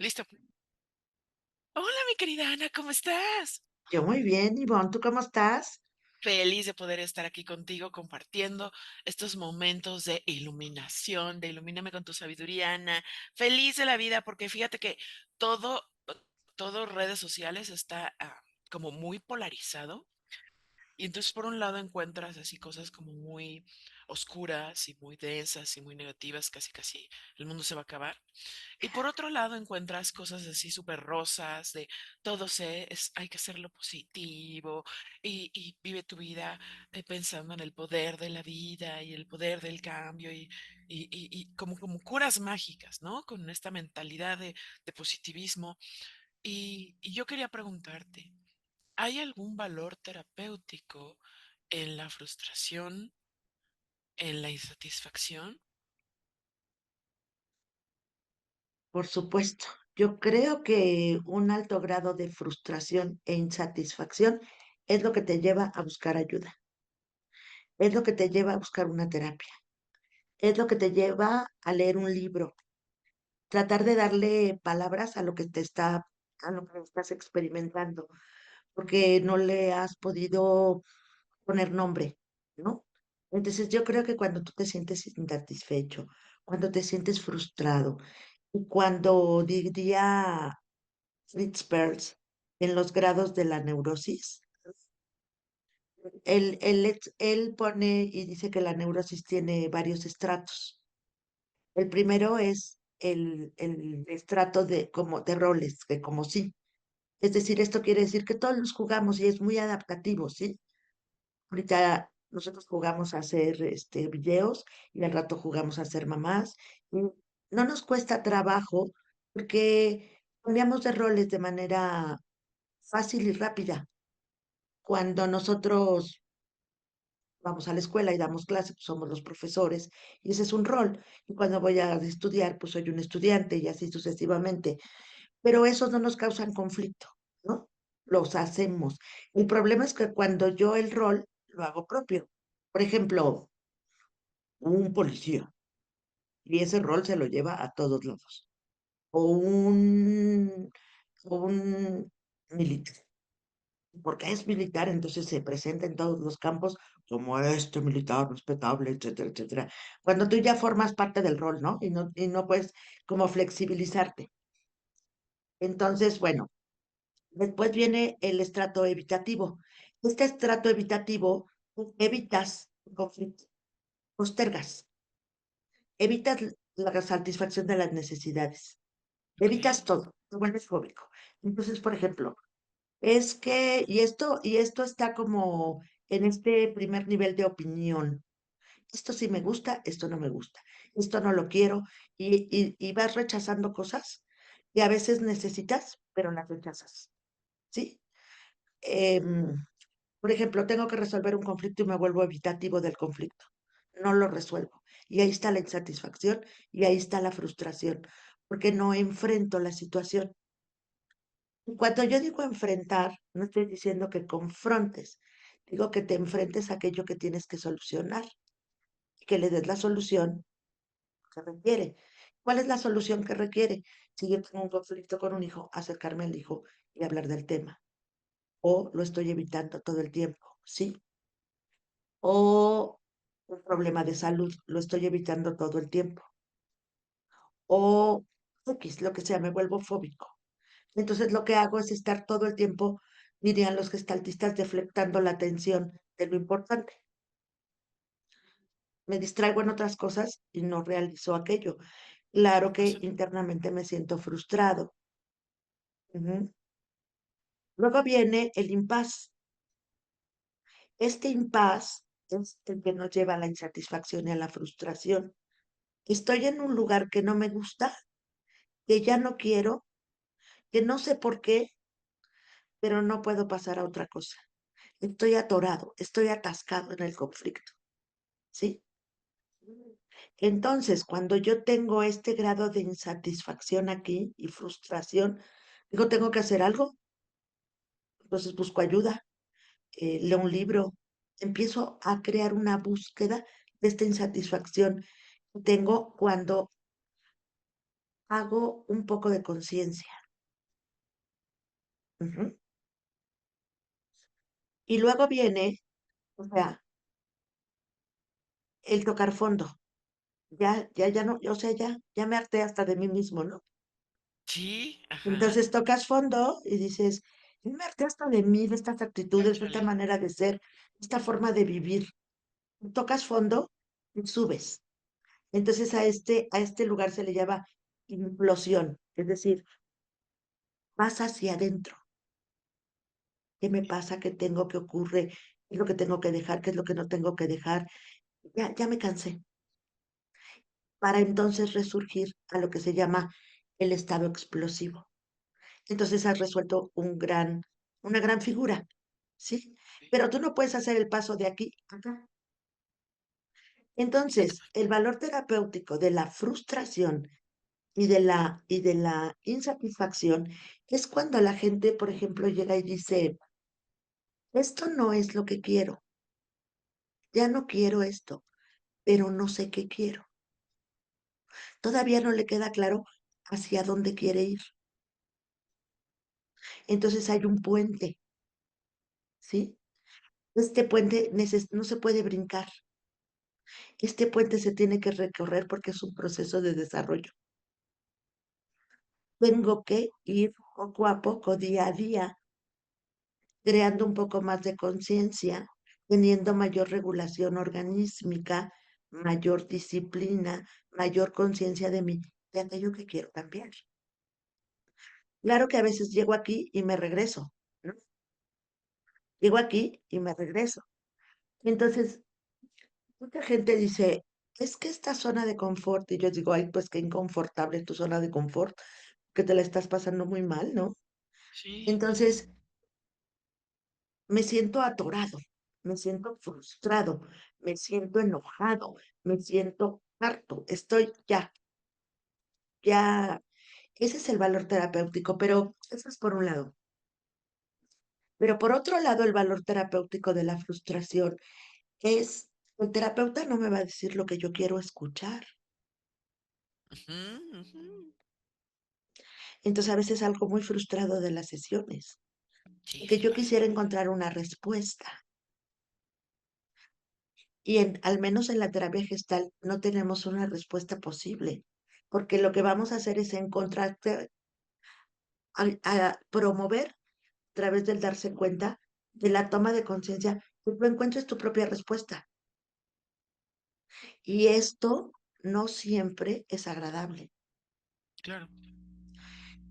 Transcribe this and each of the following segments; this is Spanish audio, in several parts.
Listo. Hola, mi querida Ana, ¿cómo estás? Yo muy bien, Ivonne, ¿tú cómo estás? Feliz de poder estar aquí contigo compartiendo estos momentos de iluminación, de ilumíname con tu sabiduría, Ana. Feliz de la vida, porque fíjate que todo, todo redes sociales está como muy polarizado. Y entonces por un lado encuentras así cosas como muy oscuras y muy densas y muy negativas, casi casi el mundo se va a acabar. Y por otro lado encuentras cosas así súper rosas, de hay que hacerlo positivo y vive tu vida pensando en el poder de la vida y el poder del cambio y como curas mágicas, ¿no? Con esta mentalidad de positivismo. Y yo quería preguntarte, ¿hay algún valor terapéutico en la frustración, en la insatisfacción? Por supuesto, yo creo que un alto grado de frustración e insatisfacción es lo que te lleva a buscar ayuda, es lo que te lleva a buscar una terapia, es lo que te lleva a leer un libro, tratar de darle palabras a lo que a lo que estás experimentando, porque no le has podido poner nombre, ¿no? Entonces yo creo que cuando tú te sientes insatisfecho, cuando te sientes frustrado, y cuando diría Fritz Perls en los grados de la neurosis, él pone y dice que la neurosis tiene varios estratos. El primero es el estrato de roles, que como sí. Es decir, esto quiere decir que todos los jugamos y es muy adaptativo, ¿sí? Ahorita nosotros jugamos a hacer videos y al rato jugamos a ser mamás. Y no nos cuesta trabajo porque cambiamos de roles de manera fácil y rápida. Cuando nosotros vamos a la escuela y damos clases, pues somos los profesores y ese es un rol. Y cuando voy a estudiar, pues soy un estudiante y así sucesivamente. Pero esos no nos causan conflicto, ¿no? Los hacemos. El problema es que cuando yo el rol lo hago propio. Por ejemplo, un policía y ese rol se lo lleva a todos lados. O un militar. Porque es militar, entonces se presenta en todos los campos como este militar respetable, etcétera, etcétera. Cuando tú ya formas parte del rol, ¿no? Y no puedes como flexibilizarte. Entonces, bueno, después viene el estrato evitativo. Este estrato evitativo, tú evitas el conflicto, postergas, evitas la satisfacción de las necesidades, Ok. evitas todo, te vuelves fóbico. Entonces, por ejemplo, y esto está como en este primer nivel de opinión. Esto sí me gusta, esto no me gusta, esto no lo quiero, y vas rechazando cosas que a veces necesitas, pero las rechazas, ¿sí? Em, por ejemplo, tengo que resolver un conflicto y me vuelvo evitativo del conflicto. No lo resuelvo. Y ahí está la insatisfacción y ahí está la frustración, porque no enfrento la situación. Y cuando yo digo enfrentar, no estoy diciendo que confrontes, digo que te enfrentes a aquello que tienes que solucionar y que le des la solución que requiere. ¿Cuál es la solución que requiere? Si yo tengo un conflicto con un hijo, acercarme al hijo y hablar del tema. O lo estoy evitando todo el tiempo, ¿sí? O un problema de salud, lo estoy evitando todo el tiempo. O X, lo que sea, me vuelvo fóbico. Entonces lo que hago es estar todo el tiempo, dirían los gestaltistas, deflectando la atención de lo importante. Me distraigo en otras cosas y no realizo aquello. Claro O que sea, internamente me siento frustrado. Ujú. Luego viene el impas. Este impas es el que nos lleva a la insatisfacción y a la frustración. Estoy en un lugar que no me gusta, que ya no quiero, que no sé por qué, pero no puedo pasar a otra cosa. Estoy atorado, estoy atascado en el conflicto, ¿sí? Entonces, cuando yo tengo este grado de insatisfacción aquí y frustración, digo, tengo que hacer algo. Entonces busco ayuda, leo un libro, empiezo a crear una búsqueda de esta insatisfacción que tengo cuando hago un poco de conciencia. Ujú. Y luego viene, o sea, el tocar fondo. Ya no, o sea, ya me harté hasta de mí mismo, ¿no? Sí, ajá, Entonces tocas fondo y dices, "Ya me harté hasta de mí, de estas actitudes, de esta cónchale. manera de ser, de esta forma de vivir". Tocas fondo y subes. Entonces a este lugar se le llama implosión, es decir, vas hacia adentro. ¿Qué me pasa? ¿Qué tengo? ¿Qué ocurre? ¿Qué es lo que tengo que dejar? ¿Qué es lo que no tengo que dejar? Ya me cansé. Para entonces resurgir a lo que se llama el estado explosivo. Entonces has resuelto una gran figura, ¿sí? Pero tú no puedes hacer el paso de aquí a acá. Entonces, el valor terapéutico de la frustración y de la insatisfacción es cuando la gente, por ejemplo, llega y dice, esto no es lo que quiero, ya no quiero esto, pero no sé qué quiero. Todavía no le queda claro hacia dónde quiere ir. Entonces hay un puente, ¿sí? Este puente no se puede brincar. Este puente se tiene que recorrer porque es un proceso de desarrollo. Tengo que ir poco a poco, día a día, creando un poco más de conciencia, teniendo mayor regulación organísmica, mayor disciplina, mayor conciencia de aquello que quiero cambiar. Claro que a veces llego aquí y me regreso, ¿no? Llego aquí y me regreso. Entonces, mucha gente dice, es que esta zona de confort, y yo digo, ay, pues qué inconfortable tu zona de confort, que te la estás pasando muy mal, ¿no? Sí, Entonces, me siento atorado, me siento frustrado, me siento enojado, me siento harto, estoy ya, ese es el valor terapéutico, pero eso es por un lado. Pero por otro lado, el valor terapéutico de la frustración es, el terapeuta no me va a decir lo que yo quiero escuchar. ujú, ujú. Entonces, a veces algo muy frustrado de las sesiones, Sí, porque sí yo pasa. quisiera encontrar una respuesta. Y al menos en la terapia gestal no tenemos una respuesta posible, porque lo que vamos a hacer es encontrarte, a promover a través del darse cuenta de la toma de conciencia, que tú encuentres tu propia respuesta. Y esto no siempre es agradable. Claro.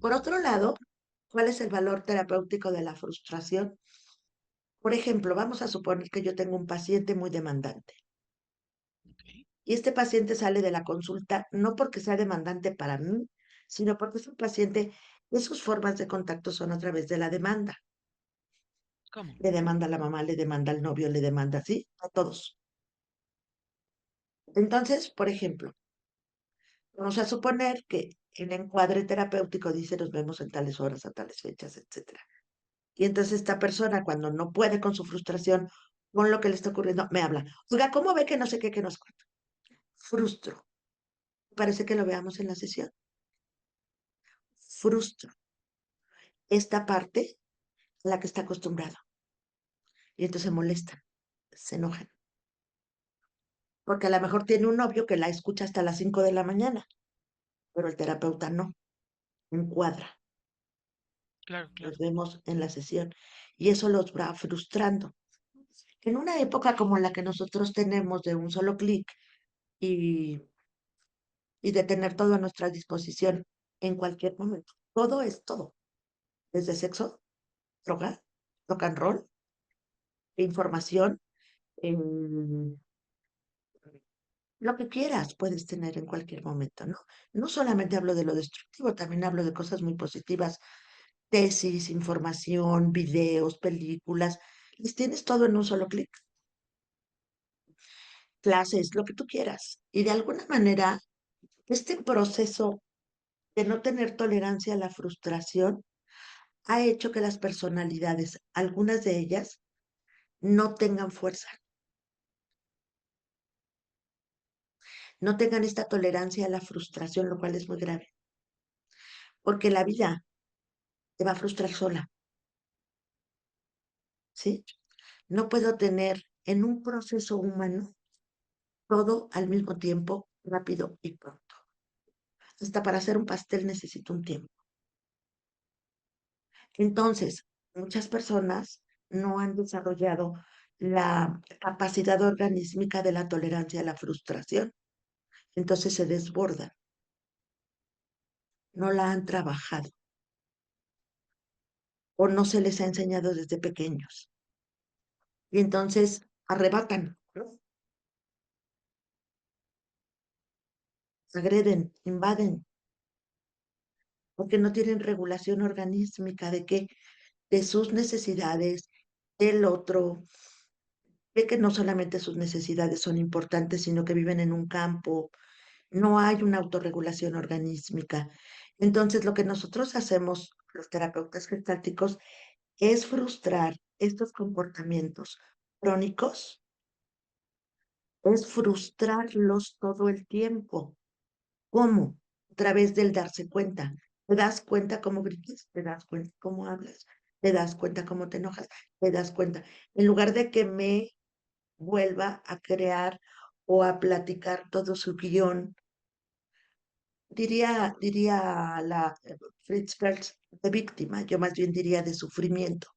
Por otro lado, ¿cuál es el valor terapéutico de la frustración? Por ejemplo, vamos a suponer que yo tengo un paciente muy demandante Ok. y este paciente sale de la consulta no porque sea demandante para mí, sino porque es un paciente que sus formas de contacto son a través de la demanda. ¿Cómo? Le demanda a la mamá, le demanda al novio, le demanda así, a todos. Entonces, por ejemplo, vamos a suponer que el encuadre terapéutico dice nos vemos en tales horas, a tales fechas, etcétera. Y entonces esta persona, cuando no puede con su frustración, con lo que le está ocurriendo, me habla. Oiga, ¿cómo ve que no sé qué, que no sé cuánto? Frustro. Parece que lo veamos en la sesión. Frustro esta parte a la que está acostumbrado. Y entonces se molestan, se enojan. Porque a lo mejor tiene un novio que la escucha hasta las 5 de la mañana, pero el terapeuta no, encuadra. Claro, Nos claro. vemos en la sesión. Y eso los va frustrando. En una época como la que nosotros tenemos de un solo clic y, y de tener todo a nuestra disposición en cualquier momento, todo es todo, desde sexo, droga, rock and roll, información, em, lo que quieras puedes tener en cualquier momento, ¿no? No solamente hablo de lo destructivo, también hablo de cosas muy positivas, tesis, información, videos, películas, les tienes todo en un solo clic, clases, lo que tú quieras. Y de alguna manera, este proceso de no tener tolerancia a la frustración ha hecho que las personalidades, algunas de ellas, no tengan fuerza, no tengan esta tolerancia a la frustración, lo cual es muy grave. porque la vida te va a frustrar sola, ¿sí? No puedo tener en un proceso humano todo al mismo tiempo, rápido y pronto. Hasta para hacer un pastel necesito un tiempo. Entonces, muchas personas no han desarrollado la capacidad organísmica de la tolerancia a la frustración. Entonces se desbordan, no la han trabajado o no se les ha enseñado desde pequeños. Y entonces arrebatan, ¿no? Agreden, invaden, porque no tienen regulación organísmica de qué, de sus necesidades, del otro, de que no solamente sus necesidades son importantes, sino que viven en un campo, no hay una autorregulación organísmica. Entonces, lo que nosotros hacemos, los terapeutas gestálticos, es frustrar estos comportamientos crónicos, es frustrarlos todo el tiempo. ¿Cómo? A través del darse cuenta. Te das cuenta cómo gritas, te das cuenta cómo hablas, te das cuenta cómo te enojas, te das cuenta. En lugar de que me vuelva a crear o a platicar todo su guión, diría la Fritz Perls de víctima, yo más bien diría de sufrimiento,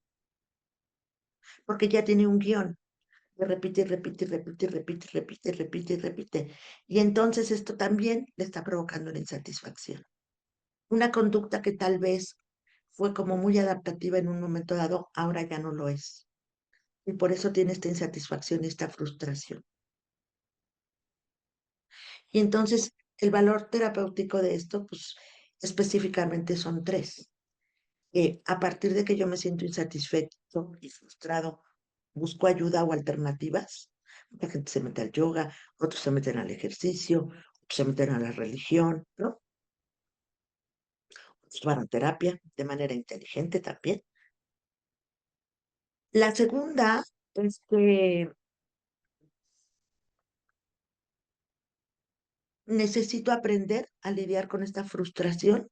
porque ya tiene un guión, que repite, y repite, y repite, y repite, y repite, y repite, y repite. Y entonces esto también le está provocando una insatisfacción. Una conducta que tal vez fue como muy adaptativa en un momento dado, ahora ya no lo es. Y por eso tiene esta insatisfacción y esta frustración. Y entonces el valor terapéutico de esto, pues específicamente son tres. A partir de que yo me siento insatisfecho y frustrado, busco ayuda o alternativas. Mucha gente se mete al yoga, otros se meten al ejercicio, otros se meten a la religión, ¿no? Otros van a terapia de manera inteligente también. La segunda es que necesito aprender a lidiar con esta frustración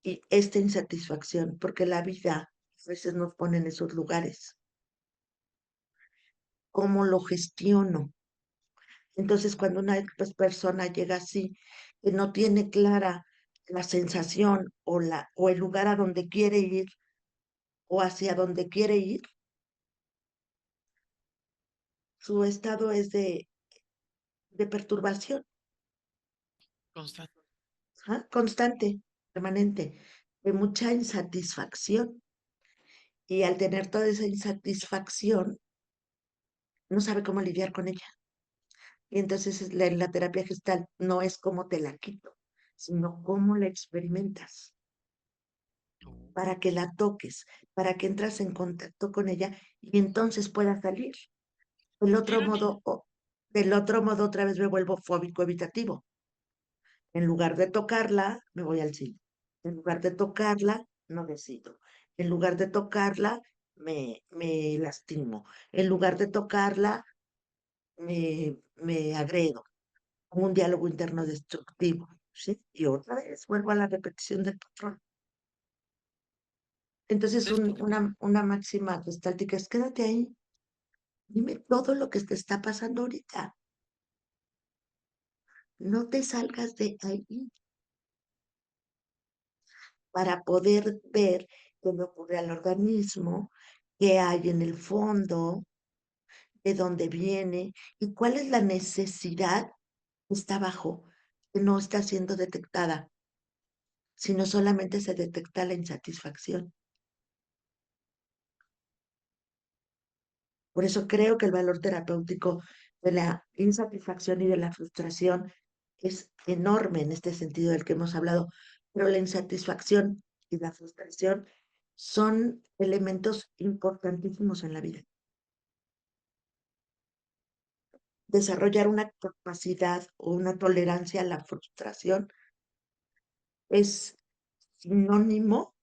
y esta insatisfacción, porque la vida a veces nos pone en esos lugares. ¿Cómo lo gestiono? Entonces, cuando una persona llega así, que no tiene clara la sensación o el lugar a donde quiere ir o hacia donde quiere ir, su estado es de perturbación, constante. ¿ah? Constante, permanente, de mucha insatisfacción. Y al tener toda esa insatisfacción, no sabe cómo lidiar con ella. Y entonces en la terapia gestal no es cómo te la quito, sino cómo la experimentas, para que la toques, para que entras en contacto con ella y entonces puedas salir. Del Qué otro ironía. modo, del otro modo otra vez me vuelvo fóbico evitativo. En lugar de tocarla, me voy al cine. En lugar de tocarla, no decido. En lugar de tocarla, me lastimo. En lugar de tocarla, me agredo. Como un diálogo interno destructivo, ¿sí? Y otra vez vuelvo a la repetición del patrón. Entonces, ¿Ves? una máxima gestáltica es quédate ahí, dime todo lo que te está pasando ahorita, no te salgas de ahí para poder ver qué le ocurre al organismo, qué hay en el fondo, de dónde viene y cuál es la necesidad que está abajo, que no está siendo detectada, sino solamente se detecta la insatisfacción. Por eso creo que el valor terapéutico de la insatisfacción y de la frustración es enorme en este sentido del que hemos hablado, pero la insatisfacción y la frustración son elementos importantísimos en la vida. Desarrollar una capacidad o una tolerancia a la frustración es sinónimo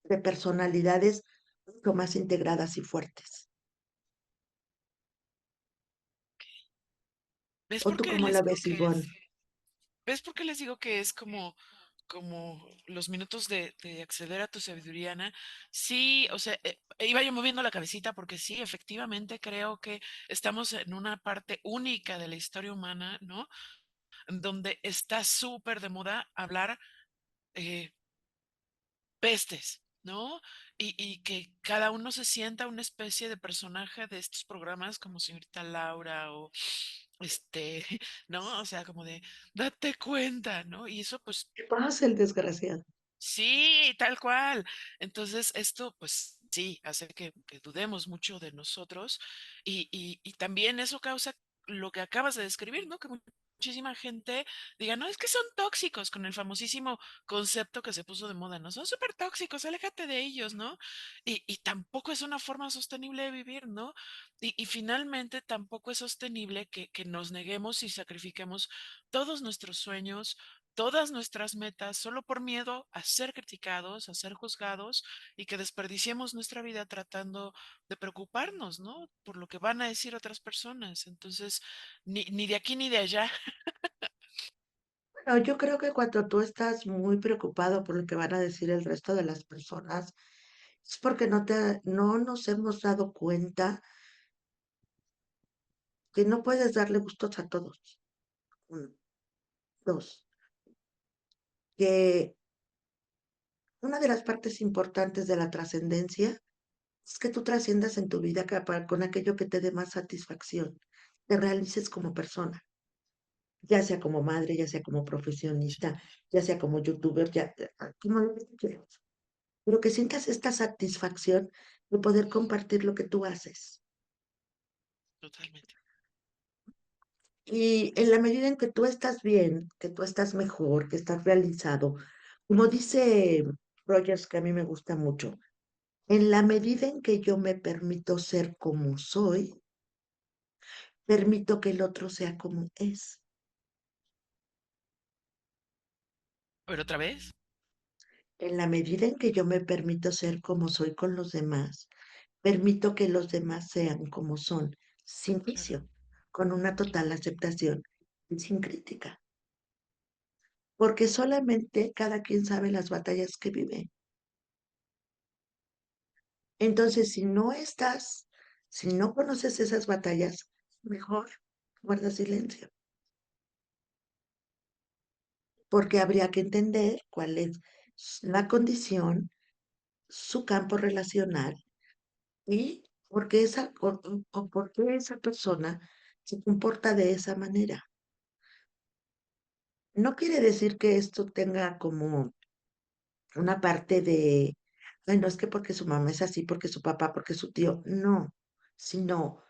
de personalidades mucho más integradas y fuertes. ¿Ves ¿O por tú qué cómo les la digo ves, que es? Ivonne? ¿Ves por qué les digo que es como como los minutos de acceder a tu sabiduría, Ana, sí, o sea, iba yo moviendo la cabecita porque sí, efectivamente creo que estamos en una parte única de la historia humana, ¿no? Donde está súper de moda hablar eh, pestes, ¿no? Y que cada uno se sienta una especie de personaje de estos programas como señorita Laura o este, ¿no? O sea, como de, date cuenta, ¿no? Y eso pues ¿Qué pasa el desgraciado? sí, tal cual. Entonces, esto, pues sí, hace que dudemos mucho de nosotros y también eso causa lo que acabas de describir, ¿no? Que muchísima gente diga, no, es que son tóxicos con el famosísimo concepto que se puso de moda, ¿no? Son súper tóxicos, aléjate de ellos, ¿no? Y tampoco es una forma sostenible de vivir, ¿no? Y finalmente tampoco es sostenible que nos neguemos y sacrifiquemos todos nuestros sueños, todas nuestras metas solo por miedo a ser criticados, a ser juzgados y que desperdiciemos nuestra vida tratando de preocuparnos, ¿no? Por lo que van a decir otras personas. Entonces, ni de aquí ni de allá. Bueno, yo creo que cuando tú estás muy preocupado por lo que van a decir el resto de las personas, es porque no nos hemos dado cuenta que no puedes darle gustos a todos. Uno. Dos, que una de las partes importantes de la trascendencia es que tú trasciendas en tu vida con aquello que te dé más satisfacción, te realices como persona, ya sea como madre, ya sea como Sí, profesionista, ya sea como youtuber, ya, como lo que tú quieras, pero que sientas esta satisfacción de poder compartir lo que tú haces. totalmente. Y en la medida en que tú estás bien, que tú estás mejor, que estás realizado, como dice Rogers, que a mí me gusta mucho, en la medida en que yo me permito ser como soy, permito que el otro sea como es. Pero otra vez, En la medida en que yo me permito ser como soy con los demás, permito que los demás sean como son, sin claro. juicio, con una total aceptación y sin crítica. Porque solamente cada quien sabe las batallas que vive. Entonces, si no conoces esas batallas, mejor guarda silencio, porque habría que entender cuál es la condición, su campo relacional y por qué esa persona se comporta de esa manera. No quiere decir que esto tenga como una parte de, ay, no es que porque su mamá es así, porque su papá, porque su tío, no, sino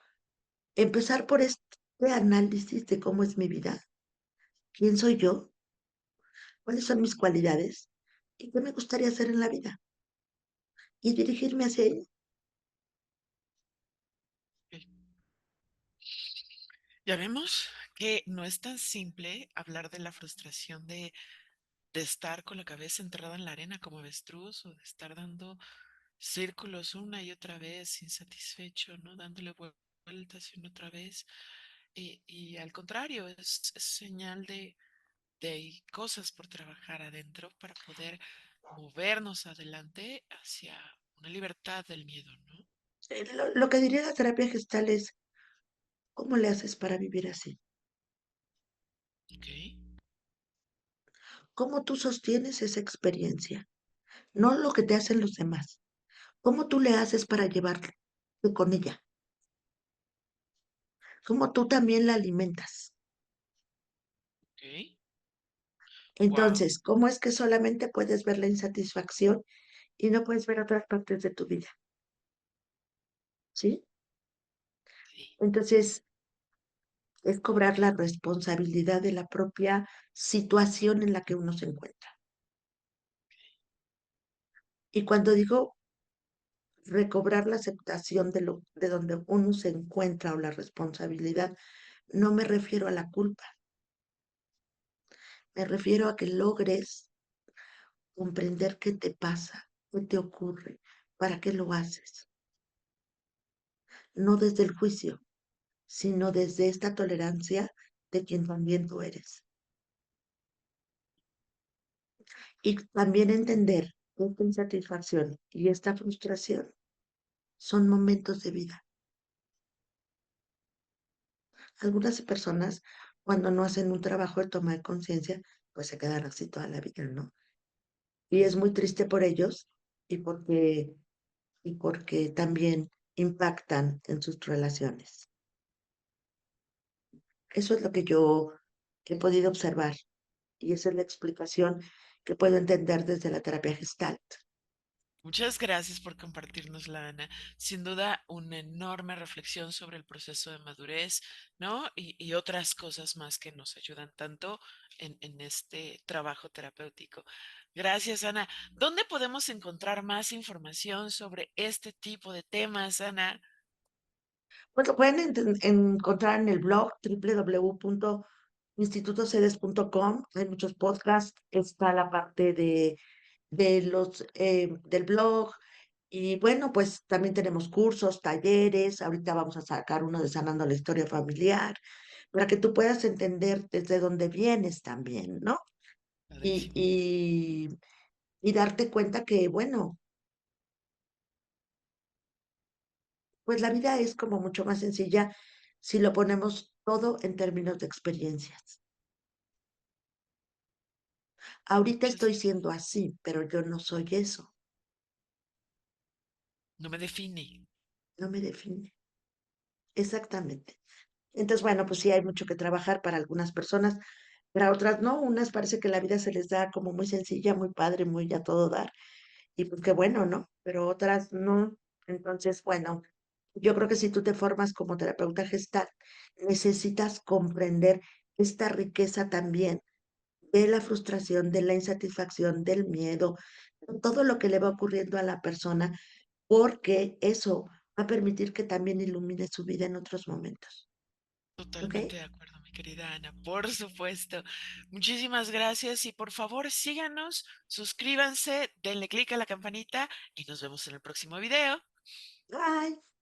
empezar por este análisis de cómo es mi vida, quién soy yo, cuáles son mis cualidades y qué me gustaría hacer en la vida y dirigirme hacia ello. Ok. Ya vemos que no es tan simple hablar de la frustración de estar con la cabeza enterrada en la arena como avestruz o de estar dando círculos una y otra vez insatisfecho, ¿no? Dándole vueltas y una otra vez. Y al contrario, es señal de hay cosas por trabajar adentro para poder movernos adelante hacia una libertad del miedo, ¿no? Lo que diría la terapia gestal es, ¿cómo le haces para vivir así? Ok, ¿Cómo tú sostienes esa experiencia? No lo que te hacen los demás. ¿Cómo tú le haces para llevarte con ella? ¿Cómo tú también la alimentas? ok, wow, Entonces, ¿cómo es que solamente puedes ver la insatisfacción y no puedes ver otras partes de tu vida? ¿Sí? sí, Entonces, es cobrar la responsabilidad de la propia situación en la que uno se encuentra. Y cuando digo recobrar la aceptación de donde uno se encuentra o la responsabilidad, no me refiero a la culpa, me refiero a que logres comprender qué te pasa, qué te ocurre, para qué lo haces, no desde el juicio, sino desde esta tolerancia de quien también tú eres. Y también entender que esta insatisfacción y esta frustración son momentos de vida. Algunas personas, cuando no hacen un trabajo de toma de conciencia, pues se quedan así toda la vida, ¿no? Y es Ujú. muy triste por ellos y porque también impactan en sus relaciones. Eso es lo que yo he podido observar y esa es la explicación que puedo entender desde la terapia Gestalt. Muchas gracias por compartirnosla, Ana. Sin duda, una enorme reflexión sobre el proceso de madurez, ¿no? Y otras cosas más que nos ayudan tanto en este trabajo terapéutico. Gracias, Ana. ¿Dónde podemos encontrar más información sobre este tipo de temas, Ana? Pues lo pueden encontrar en el blog www.institutocedes.com. Hay muchos podcasts, está la parte del blog. Y bueno, pues también tenemos cursos, talleres. Ahorita vamos a sacar uno de Sanando la Historia Familiar, para que tú puedas entender desde dónde vienes también, ¿no? Y, Padrísimo. y, y darte cuenta que, bueno, pues la vida es como mucho más sencilla si lo ponemos todo en términos de experiencias. Ahorita Muchas, estoy siendo así, pero yo no soy eso, no me define. no me define. Exactamente. Entonces, bueno, pues sí hay mucho que trabajar para algunas personas, para otras no. Unas parece que la vida se les da como muy sencilla, muy padre, muy a todo dar. Y pues qué bueno, ¿no? Pero otras no. Entonces, bueno, yo creo que si tú te formas como terapeuta gestal, necesitas comprender esta riqueza también de la frustración, de la insatisfacción, del miedo, todo lo que le va ocurriendo a la persona, porque eso va a permitir que también ilumine su vida en otros momentos. ¿Ok? Totalmente de acuerdo, mi querida Ana, por supuesto. Muchísimas gracias y por favor síganos, suscríbanse, denle click a la campanita y nos vemos en el próximo video. Bye.